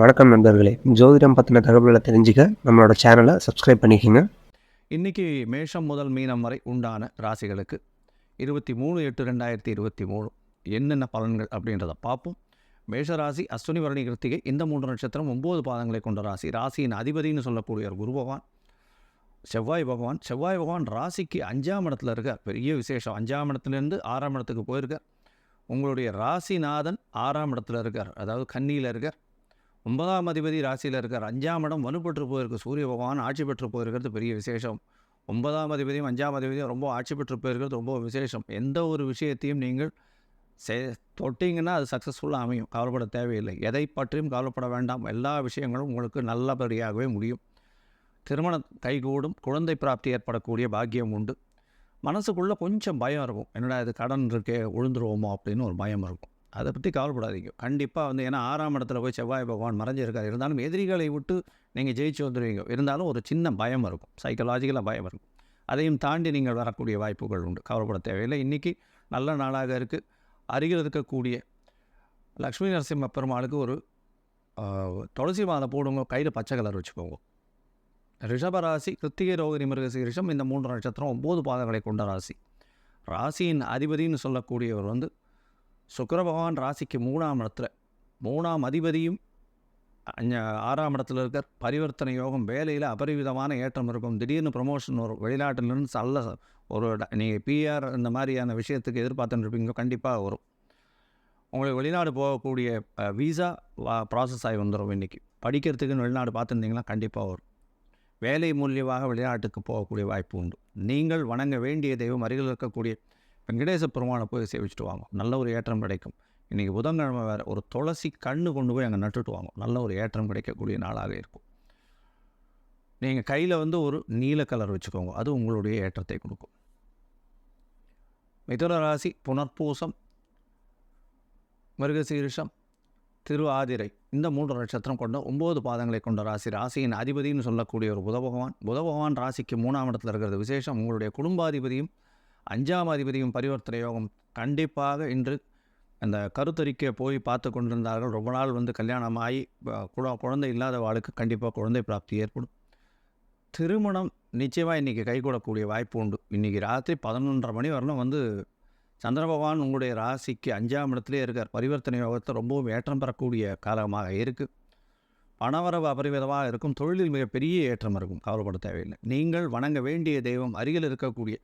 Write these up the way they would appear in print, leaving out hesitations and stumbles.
வணக்கம் நண்பர்களே. ஜோதிடம் பத்தின தகவல்கள தெரிஞ்சுக்க நம்மளோட சேனல சப்ஸ்கிரைப் பண்ணிக்கங்க. இன்னைக்கு மேஷம் முதல் மீனம் வரை உண்டான ராசிகளுக்கு 23/8/2023 என்னென்ன பலன்கள் அப்படின்றத பார்ப்போம். மேஷ ராசி, அஸ்வினி, பரணி, கிருத்திகை இந்த 3 நட்சத்திரம் 9 பாதங்களை கொண்ட ராசி. ராசியின் அதிபதினு சொல்லக்கூடிய குரு பகவான், செவ்வாய் பகவான். செவ்வாய் பகவான் ராசிக்கு 5ஆம் இடத்துல இருக்கார். பெரிய விசேஷம். 5ஆம் இடத்துலேருந்து 6ஆம் இடத்துக்கு போயிருக்கார். உங்களுடைய ராசிநாதன் 6ஆம் இடத்துல இருக்கார், அதாவது கன்னியில் இருக்கார். 9ஆம் அதிபதி ராசியில் இருக்கார். 5ஆம் இடம் வலுப்பெற்று போயிருக்கு. சூரிய பகவான் ஆட்சி பெற்று போயிருக்கிறது பெரிய விசேஷம். 9ஆம் அதிபதியும் 5ஆம் அதிபதியும் ரொம்ப ஆட்சி பெற்று போயிருக்கிறது ரொம்ப விசேஷம். எந்த ஒரு விஷயத்தையும் நீங்கள் தொட்டிங்கன்னா அது சக்ஸஸ்ஃபுல்லாக அமையும். கவலைப்பட தேவையில்லை. எதை பற்றியும் கவலைப்பட வேண்டாம். எல்லா விஷயங்களும் உங்களுக்கு நல்லபடியாகவே முடியும். திருமணம் கைகூடும். குழந்தை பிராப்தி ஏற்படக்கூடிய பாக்கியம் உண்டு. மனசுக்குள்ளே கொஞ்சம் பயம் இருக்கும். என்னடா இது கடன் இருக்கே, விழுந்துருவோமோ அப்படின்னு ஒரு பயம் இருக்கும். அதை பற்றி கவலைப்படாதீங்க. கண்டிப்பாக ஏன்னா 6ஆம் இடத்துல போய் செவ்வாய் பகவான் மறைஞ்சிருக்கார். இருந்தாலும் எதிரிகளை விட்டு நீங்கள் ஜெயிச்சு வந்துடுவீங்க. இருந்தாலும் ஒரு சின்ன பயம் இருக்கும். சைக்கலாஜிக்கலாக பயம் இருக்கும். அதையும் தாண்டி நீங்கள் வரக்கூடிய வாய்ப்புகள் உண்டு. கவலைப்பட தேவையில்லை. இன்றைக்கி நல்ல நாளாக இருக்குது. அருகில் இருக்கக்கூடிய லக்ஷ்மி நரசிம்ம பெருமாளுக்கு ஒரு துளசி மாலை போடுங்க. கையில் பச்சை கலர் வச்சுக்கோங்க. ரிஷபராசி, கிருத்திகை, ரோகிணி, மிருகசீரிஷம் இந்த 3 நட்சத்திரம் 9 பாதங்களை கொண்ட ராசி. ராசியின் அதிபதினு சொல்லக்கூடியவர் சுக்கிர பகவான் ராசிக்கு 3ஆம் இடத்துல. 3ஆம் அதிபதியும் 6ஆம் இடத்துல இருக்கார். பரிவர்த்தனை யோகம். வேலையில் அபரிவிதமான ஏற்றம் இருக்கும். திடீர்னு ப்ரமோஷன் வரும். வெளிநாட்டிலிருந்து நல்ல ஒரு நீங்கள் பிஆர் இந்த மாதிரியான விஷயத்துக்கு எதிர்பார்த்துன்னு இருப்பீங்க. கண்டிப்பாக வரும். உங்களுக்கு வெளிநாடு போகக்கூடிய வீசா ப்ராசஸ் ஆகி வந்துடும். இன்றைக்கி படிக்கிறதுக்குன்னு வெளிநாடு பார்த்துருந்தீங்கன்னா கண்டிப்பாக வரும். வேலை மூலியமாக வெளிநாட்டுக்கு போகக்கூடிய வாய்ப்பு உண்டு. நீங்கள் வணங்க வேண்டிய தெய்வம் அருகில் இருக்கக்கூடிய வெங்கடேச பெருமானை போய் சேவிச்சுட்டு வாங்க. நல்ல ஒரு ஏற்றம் கிடைக்கும். இன்றைக்கி புதன்கிழமை வேறு. ஒரு துளசி கண்ணு கொண்டு போய் அங்கே நட்டுட்டு வாங்க. நல்ல ஒரு ஏற்றம் கிடைக்கக்கூடிய நாளாக இருக்கும். நீங்கள் கையில் ஒரு நீல கலர் வச்சுக்கோங்க. அது உங்களுடைய ஏற்றத்தை கொடுக்கும். மிதுன ராசி, புனர்பூசம், மிருகசீரிஷம், திரு ஆதிரை இந்த 3 நட்சத்திரம் கொண்ட 9 பாதங்களை கொண்ட ராசி. ராசியின் அதிபதினு சொல்லக்கூடிய ஒரு புத பகவான் ராசிக்கு 3ஆம் இடத்துல இருக்கிறது விசேஷம். உங்களுடைய குடும்பாதிபதியும் 5ஆம் அதிபதியும் பரிவர்த்தனை யோகம். கண்டிப்பாக இன்று அந்த கருத்தரிக்கையை போய் பார்த்து கொண்டிருந்தார்கள். ரொம்ப நாள் கல்யாணமாகி குழந்தை இல்லாத வாழ்க்கை கண்டிப்பாக குழந்தை பிராப்தி ஏற்படும். திருமணம் நிச்சயமாக இன்றைக்கி கைகூடக்கூடிய வாய்ப்பு உண்டு. இன்றைக்கி ராத்திரி 11:30 மணி வரலும் சந்திர பகவான் உங்களுடைய ராசிக்கு 5ஆம் இடத்துலேயே இருக்கார். பரிவர்த்தனை யோகத்தை ரொம்பவும் ஏற்றம் பெறக்கூடிய காலமாக இருக்குது. பணவரவு அபரிவிதமாக இருக்கும். தொழிலில் மிகப்பெரிய ஏற்றம் இருக்கும். கவலைப்பட தேவையில்லை. நீங்கள் வணங்க வேண்டிய தெய்வம் அருகில் இருக்கக்கூடிய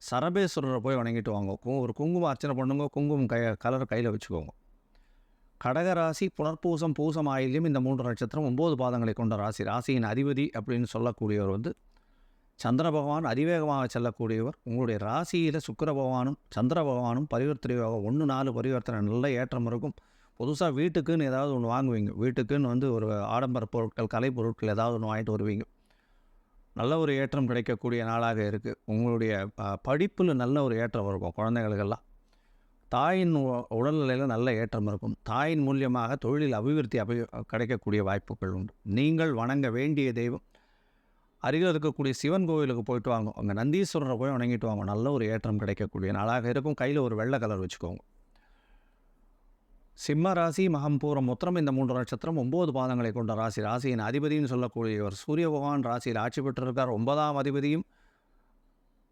சரபேஸ்வரரை போய் வணங்கிட்டு வாங்க. ஒரு குங்குமம் அர்ச்சனை பண்ணுங்க. குங்குமம் கலர் கையில் வச்சுக்கோங்க. கடகராசி, புனர்பூசம், பூசம், ஆயில்யம் இந்த 3 நட்சத்திரம் 9 பாதங்களை கொண்ட ராசி. ராசியின் அதிபதி அப்படின்னு சொல்லக்கூடியவர் சந்திர பகவான். அதிவேகமாக செல்லக்கூடியவர். உங்களுடைய ராசியில் சுக்கிர பகவானும் சந்திர பகவானும் பரிவர்த்தனை யோகம். 1-4 பரிவர்த்தனை நல்ல ஏற்றம் இருக்கும். புதுசாக வீட்டுக்குன்னு ஏதாவது ஒன்று வாங்குவீங்க. வீட்டுக்குன்னு ஒரு ஆடம்பர பொருட்கள், கலை பொருட்கள் ஏதாவது ஒன்று வாங்கிட்டு வருவீங்க. நல்ல ஒரு ஏற்றம் கிடைக்கக்கூடிய நாளாக இருக்குது. உங்களுடைய படிப்பில் நல்ல ஒரு ஏற்றம் இருக்கும். குழந்தைகளுக்கெல்லாம் தாயின் உடல்நிலையில் நல்ல ஏற்றம் இருக்கும். தாயின் மூலியமாக தொழிலில் அபிவிருத்தி கிடைக்கக்கூடிய வாய்ப்புகள் உண்டு. நீங்கள் வணங்க வேண்டிய தெய்வம் அருகில் இருக்கக்கூடிய சிவன் கோவிலுக்கு போயிட்டு வாங்க. அங்கே நந்தீஸ்வரரை போய் வணங்கிட்டு வாங்க. நல்ல ஒரு ஏற்றம் கிடைக்கக்கூடிய நாளாக இருக்கும். கையில் ஒரு வெள்ளை கலர் வச்சுக்கோங்க. சிம்ம ராசி, மகம், பூரம், உத்திரம் இந்த 3 நட்சத்திரம் 9 பாதங்களை கொண்ட ராசி. ராசியின் அதிபதினு சொல்லக்கூடியவர் சூரிய பகவான் ராசியில் ஆட்சி பெற்றிருக்கார். 9ஆம் அதிபதியும்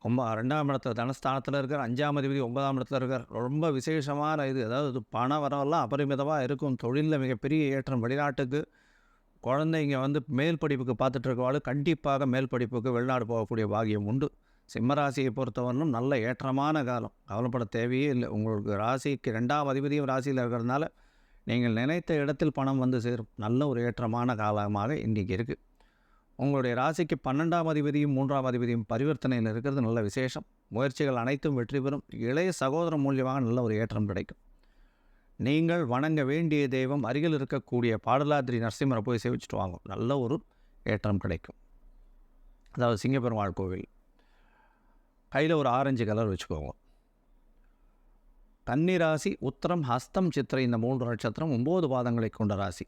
2ஆம் இடத்துல தனஸ்தானத்தில் இருக்கார். 5ஆம் அதிபதி 9ஆம் இடத்துல இருக்கார். ரொம்ப விசேஷமான இது. அதாவது பண வரவெல்லாம் அபரிமிதமாக இருக்கும். தொழிலில் மிகப்பெரிய ஏற்றம். வெளிநாட்டுக்கு குழந்தைங்க மேல் படிப்புக்கு பார்த்துட்டு இருக்கவாள் கண்டிப்பாக மேல் படிப்புக்கு வெளிநாடு போகக்கூடிய பாகியம் உண்டு. சிம்மராசியை பொறுத்தவரையிலும் நல்ல ஏற்றமான காலம். கவலைப்பட தேவையே இல்லை. உங்களுக்கு ராசிக்கு 2ஆம் அதிபதியும் ராசியில் இருக்கிறதுனால நீங்கள் நினைத்த இடத்தில் பணம் சேரும். நல்ல ஒரு ஏற்றமான காலமாக இன்றைக்கி இருக்குது. உங்களுடைய ராசிக்கு 12ஆம் அதிபதியும் 3ஆம் அதிபதியும் பரிவர்த்தனையில் இருக்கிறது நல்ல விசேஷம். முயற்சிகள் அனைத்தும் வெற்றி பெறும். இளைய சகோதர மூலியமாக நல்ல ஒரு ஏற்றம் கிடைக்கும். நீங்கள் வணங்க வேண்டிய தெய்வம் அருகில் இருக்கக்கூடிய பாடலாதிரி நரசிம்மரை போய் சேவிச்சுட்டு வாங்க. நல்ல ஒரு ஏற்றம் கிடைக்கும். அதாவது சிங்கப்பெருமாள் கோவில். கையில் ஒரு ஆரஞ்சு கலர் வச்சுக்கோங்க. கன்னி ராசி, உத்திரம், ஹஸ்தம், சித்திரை இந்த 3 நட்சத்திரம் 9 பாதங்களை கொண்ட ராசி.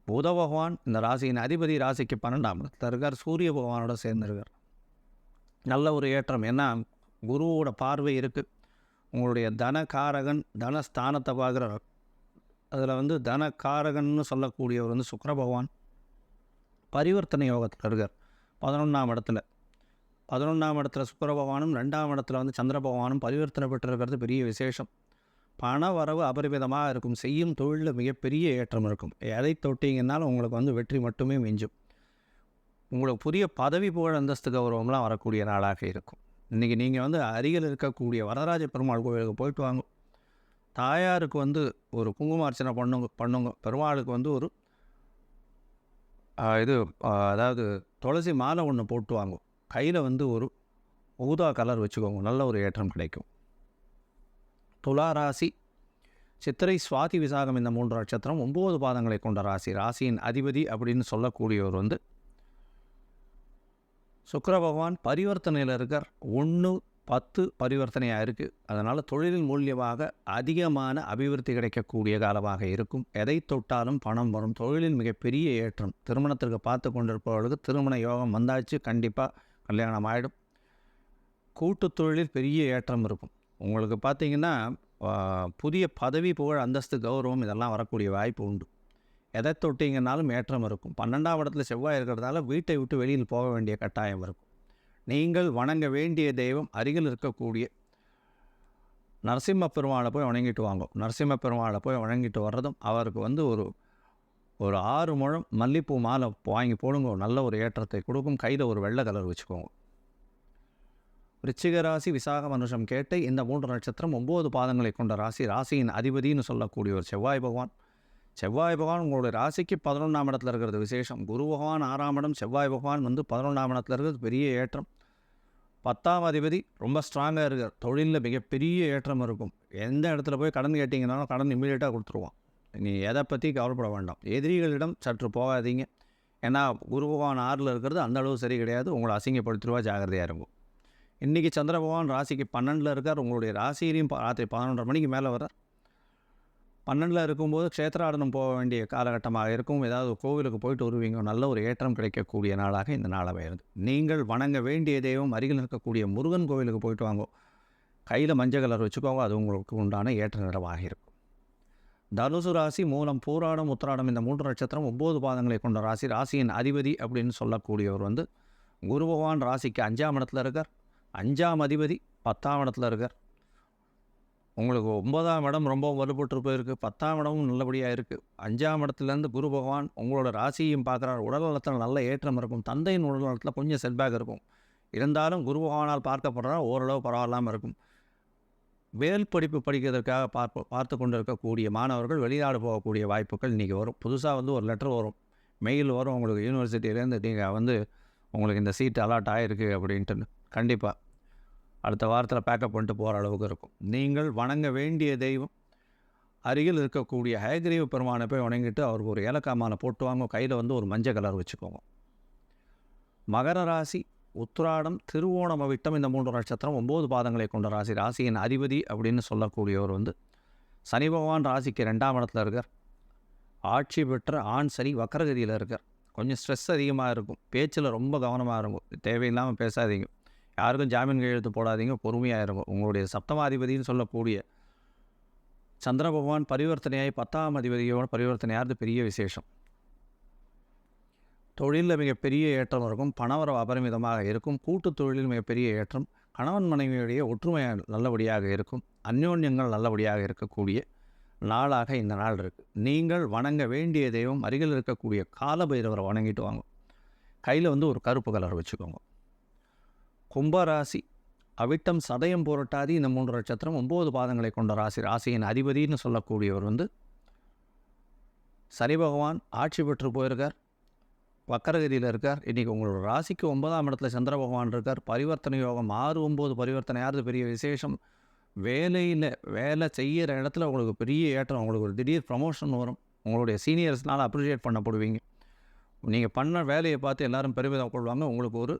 புத பகவான் இந்த ராசியின் அதிபதி. ராசிக்கு 12ஆம் இடத்துல இருக்கார். சூரிய பகவானோட சேர்ந்துருக்கார். நல்ல ஒரு ஏற்றம். ஏன்னா குருவோட பார்வை இருக்குது. உங்களுடைய தனகாரகன் தனஸ்தானத்தை பார்க்குற அதில் வந்து தனக்காரகன்னு சொல்லக்கூடியவர் வந்து சுக்கிர பகவான் பரிவர்த்தனை யோகத்தில் இருக்கார் 11ஆம் இடத்துல. 11ஆம் இடத்துல சுக்கிர பகவானும் 2ஆம் இடத்துல வந்து சந்திர பகவானும் பரிவர்த்தனை பெற்றிருக்கிறது பெரிய விசேஷம். பண வரவு அபரிமிதமாக இருக்கும். செய்யும் தொழிலில் மிகப்பெரிய ஏற்றம் இருக்கும். எதை தொட்டிங்கன்னாலும் உங்களுக்கு வந்து வெற்றி மட்டுமே மிஞ்சும். உங்களுக்கு புதிய பதவி புகழ் அந்தஸ்து கௌரவம்லாம் வரக்கூடிய நாளாக இருக்கும். இன்றைக்கி நீங்கள் வந்து அருகில் இருக்கக்கூடிய வரதராஜ பெருமாள் கோவிலுக்கு போயிட்டு வாங்க. தாயாருக்கு வந்து ஒரு குங்குமார்ச்சனை பண்ணுங்க. பெருமாளுக்கு வந்து ஒரு அதாவது துளசி மாலை ஒன்று போட்டு வாங்கும். கையில் வந்து ஒரு ஊதா கலர் வச்சுக்கோங்க. நல்ல ஒரு ஏற்றம் கிடைக்கும். துலா ராசி சித்திரை சுவாதி விசாகம் இந்த 3 நட்சத்திரம் 9 பாதங்களை கொண்ட ராசி. ராசியின் அதிபதி அப்படின்னு சொல்லக்கூடியவர் வந்து சுக்கிர பகவான் பரிவர்த்தனையில் இருக்கார். 1-10 பரிவர்த்தனையாக இருக்குது. அதனால் தொழிலின் மூலியமாக அதிகமான அபிவிருத்தி கிடைக்கக்கூடிய காலமாக இருக்கும். எதை தொட்டாலும் பணம் வரும். தொழிலில் மிகப்பெரிய ஏற்றம். திருமணத்திற்கு பார்த்து கொண்டிருப்பவர்களுக்கு திருமண யோகம் வந்தாச்சு. கண்டிப்பாக கல்யாணம் ஆகிடும். கூட்டு தொழிலில் பெரிய ஏற்றம் இருக்கும். உங்களுக்கு பார்த்திங்கன்னா புதிய பதவி புகழ் அந்தஸ்து கௌரவம் இதெல்லாம் வரக்கூடிய வாய்ப்பு உண்டு. எதை தொட்டிங்கன்னாலும் ஏற்றம் இருக்கும். 12ஆம் இடத்துல செவ்வாய் இருக்கிறதால வீட்டை விட்டு வெளியில் போக வேண்டிய கட்டாயம் இருக்கும். நீங்கள் வணங்க வேண்டிய தெய்வம் அருகில் இருக்கக்கூடிய நரசிம்ம பெருமாளை போய் வணங்கிட்டு வாங்க. நரசிம்ம பெருமாளை போய் வணங்கிட்டு வர்றதும் அவருக்கு வந்து ஒரு 6 முழம் மல்லிப்பூ மாலை வாங்கி போடுங்க. நல்ல ஒரு ஏற்றத்தை கொடுக்கும். கையில் ஒரு வெள்ளை கலர் வச்சுக்கோங்க. விருச்சிக ராசி விசாக மனுஷம் கேட்டை இந்த 3 நட்சத்திரம் 9 பாதங்களை கொண்ட ராசி. ராசியின் அதிபதினு சொல்லக்கூடிய ஒரு செவ்வாய் பகவான். செவ்வாய் பகவான் உங்களுடைய ராசிக்கு 11ஆம் இடத்துல இருக்கிறது விசேஷம். குரு பகவான் 6ஆம் இடம், செவ்வாய் பகவான் வந்து 11ஆம் இடத்துல இருக்கிறது பெரிய ஏற்றம். 10ஆம் அதிபதி ரொம்ப ஸ்ட்ராங்காக இருக்கார். தொழிலில் மிகப்பெரிய ஏற்றம் இருக்கும். எந்த இடத்துல போய் கடன் கேட்டிங்கனாலும் கடன் இம்மீடியட்டாக கொடுத்துருவான். நீ எதை பற்றி கவலைப்பட வேண்டாம். எதிரிகளிடம் சற்று போகாதீங்க. ஏன்னா குரு பகவான் 6ல் இருக்கிறது அந்த அளவு சரி கிடையாது. உங்களை அசிங்கப்படுத்திடுவா. ஜாகிரதையாக இருக்கும். இன்றைக்கி சந்திர பகவான் ராசிக்கு 12ல் இருக்கார். உங்களுடைய ராசியிலையும் ராத்திரி 11:30 மணிக்கு மேலே வர்றார். 12ல் இருக்கும்போது க்ஷேத்ராடனம் போக வேண்டிய காலகட்டமாக இருக்கும். ஏதாவது கோவிலுக்கு போயிட்டு வருவீங்க. நல்ல ஒரு ஏற்றம் கிடைக்கக்கூடிய நாளாக இந்த நாள் அமைகிறது. நீங்கள் வணங்க வேண்டிய தெய்வம் அருகில் இருக்கக்கூடிய முருகன் கோவிலுக்கு போயிட்டு வாங்க. கையில் மஞ்சள் கலர் வச்சுக்கோங்க. அது உங்களுக்கு உண்டான ஏற்ற நிறமாக இருக்கும். தனுசு ராசி மூலம் பூராடம் உத்திராடம் இந்த 3 நட்சத்திரம் 9 பாதங்களை கொண்ட ராசி. ராசியின் அதிபதி அப்படின்னு சொல்லக்கூடியவர் வந்து குரு பகவான் ராசிக்கு 5ஆம் இடத்துல இருக்கார். 5ஆம் அதிபதி 10ஆம் இடத்துல இருக்கார். உங்களுக்கு 9ஆம் இடம் ரொம்ப வலுப்பட்டு போயிருக்கு. 10ஆம் இடமும் நல்லபடியாக இருக்குது. 5ஆம் இடத்துலேருந்து குரு பகவான் உங்களோட ராசியையும் பார்க்குறார். உடல் நலத்தில் நல்ல ஏற்றம் இருக்கும். தந்தையின் உடல் நலத்தில் கொஞ்சம் செட்பேக் இருக்கும். இருந்தாலும் குரு பகவானால் பார்க்கப்படுறால் ஓரளவு பரவாயில்லாமல் இருக்கும். மேல் படிப்பு படிக்கிறதுக்காக பார்த்து கொண்டு இருக்கக்கூடிய மாணவர்கள் வெளிநாடு போகக்கூடிய வாய்ப்புகள் இன்றைக்கி வரும். புதுசாக வந்து ஒரு லெட்டர் வரும், மெயில் வரும் உங்களுக்கு யூனிவர்சிட்டியிலேருந்து. நீங்கள் வந்து உங்களுக்கு இந்த சீட் அலாட் ஆகிருக்கு அப்படின்ட்டு கண்டிப்பாக அடுத்த வாரத்தில் பேக்கப் பண்ணிட்டு போகிற அளவுக்கு இருக்கும். நீங்கள் வணங்க வேண்டிய தெய்வம் அருகில் இருக்கக்கூடிய ஹயக்ரீவ பெருமானை போய் வணங்கிட்டு அவருக்கு ஒரு ஏலக்காய் மாலை போட்டு வாங்க. கையில் வந்து ஒரு மஞ்சள் கலர் வச்சுக்கோங்க. மகர ராசி உத்திராடம் திருவோணம் அவிட்டம் இந்த 3 நட்சத்திரம் 9 பாதங்களை கொண்ட ராசி. ராசியின் அதிபதி அப்படின்னு சொல்லக்கூடியவர் வந்து சனி பகவான் ராசிக்கு 2ஆம் இடத்துல இருக்கார். ஆட்சி பெற்ற ஆண் சனி வக்கரகதியில் இருக்கார். கொஞ்சம் ஸ்ட்ரெஸ் அதிகமாக இருக்கும். பேச்சில் ரொம்ப கவனமாக இருக்கும். தேவையில்லாமல் பேசாதீங்க. யாருக்கும் ஜாமீன் கையெழுத்து போடாதீங்க. பொறுமையாக இருக்கும். உங்களுடைய சப்தமாதிபதினு சொல்லக்கூடிய சந்திர பகவான் பரிவர்த்தனையாகி 10ஆம் அதிபதியோட பரிவர்த்தனையாகிறது பெரிய விசேஷம். தொழிலில் மிகப்பெரிய ஏற்றம் இருக்கும். பணவரவு அபரிமிதமாக இருக்கும். கூட்டு தொழிலில் மிகப்பெரிய ஏற்றம். கணவன் மனைவியுடைய ஒற்றுமை நல்லபடியாக இருக்கும். அந்யோன்யங்கள் நல்லபடியாக இருக்கக்கூடிய நாளாக இந்த நாள் இருக்குது. நீங்கள் வணங்க வேண்டிய தெய்வம் அருகில் இருக்கக்கூடிய காலபைரவரை வணங்கிட்டு வாங்க. கையில் வந்து ஒரு கருப்பு கலர் வச்சுக்கோங்க. கும்பராசி அவிட்டம் சதயம் புரட்டாதி இந்த 3 நட்சத்திரம் 9 பாதங்களை கொண்ட ராசி. ராசியின் அதிபதினு சொல்லக்கூடியவர் வந்து சனி பகவான் ஆட்சி பெற்று போயிருக்கார். வக்கரகதியில் இருக்கார். இன்றைக்கி உங்களோட ராசிக்கு 9ஆம் இடத்துல சந்திர பகவான் இருக்கார். பரிவர்த்தனை யோகம் 6-9 பரிவர்த்தனையாவது பெரிய விசேஷம். வேலை செய்கிற இடத்துல உங்களுக்கு பெரிய ஏற்றம். உங்களுக்கு ஒரு திடீர் ப்ரமோஷன் வரும். உங்களுடைய சீனியர்ஸ்னால் அப்ரிஷியேட் பண்ணப்படுவீங்க. நீங்கள் பண்ண வேலையை பார்த்து எல்லோரும் பெருமிதம் கொள்வாங்க. உங்களுக்கு ஒரு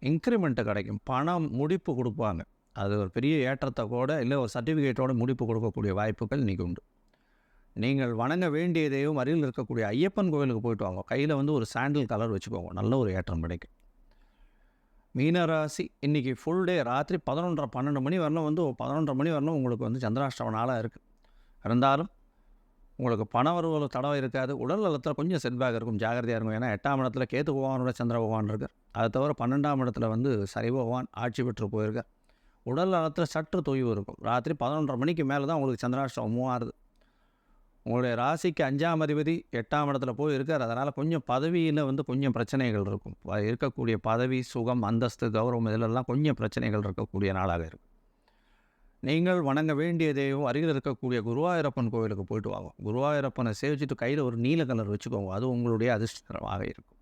இன்க்ரிமெண்ட்டு கிடைக்கும். பணம் முடிப்பு கொடுப்பாங்க. அது ஒரு பெரிய ஏற்றத்தை கூட இல்லை ஒரு சர்டிஃபிகேட்டோட முடிப்பு கொடுக்கக்கூடிய வாய்ப்புகள் இன்றைக்கி உண்டு. நீங்கள் வணங்க வேண்டிய தெய்வம் அருகில் இருக்கக்கூடிய ஐயப்பன் கோவிலுக்கு போயிட்டு வாங்க. கையில் வந்து ஒரு சாண்டில் கலர் வச்சுக்கோங்க. நல்ல ஒரு ஏற்றம் கிடைக்கும். மீனராசி இன்றைக்கி ஃபுல் டே ராத்திரி 11:30 12 மணி வரலும் வந்து 11:30 மணி வரலும் உங்களுக்கு வந்து சந்திராஷ்டம நாளாக இருக்குது. இருந்தாலும் உங்களுக்கு பண வரவு தடவை இருக்காது. உடல் நலத்தில் கொஞ்சம் செட்பேக் இருக்கும், ஜாகிரதையாக இருக்கும். ஏன்னா 8ஆம் இடத்துல கேத்து பகவானோட சந்திர பகவான் இருக்கார். அதை தவிர 12ஆம் இடத்துல வந்து சனி பகவான் ஆட்சி பெற்று போயிருக்கார். உடல் நலத்தில் சற்று தொய்வு இருக்கும். ராத்திரி 11:30 மணிக்கு மேலே தான் உங்களுக்கு சந்திராஷ்டமம் மூவ் ஆகுது. உங்களுடைய ராசிக்கு 5ஆம் அதிபதி 8ஆம் இடத்துல போய் இருக்கார். அதனால் கொஞ்சம் பதவியில் வந்து கொஞ்சம் பிரச்சனைகள் இருக்கும். இருக்கக்கூடிய பதவி, சுகம், அந்தஸ்து, கௌரவம் இதிலெல்லாம் கொஞ்சம் பிரச்சனைகள் இருக்கக்கூடிய நாளாக இருக்கும். நீங்கள் வணங்க வேண்டிய தெய்வம் அருகில் இருக்கக்கூடிய குருவாயூரப்பன் கோவிலுக்கு போயிட்டு வாங்க. குருவாயூரப்பனை சேவிச்சுட்டு கையில் ஒரு நீல கலர் வச்சுக்கோங்க. அது உங்களுடைய அதிர்ஷ்டமாக இருக்கும்.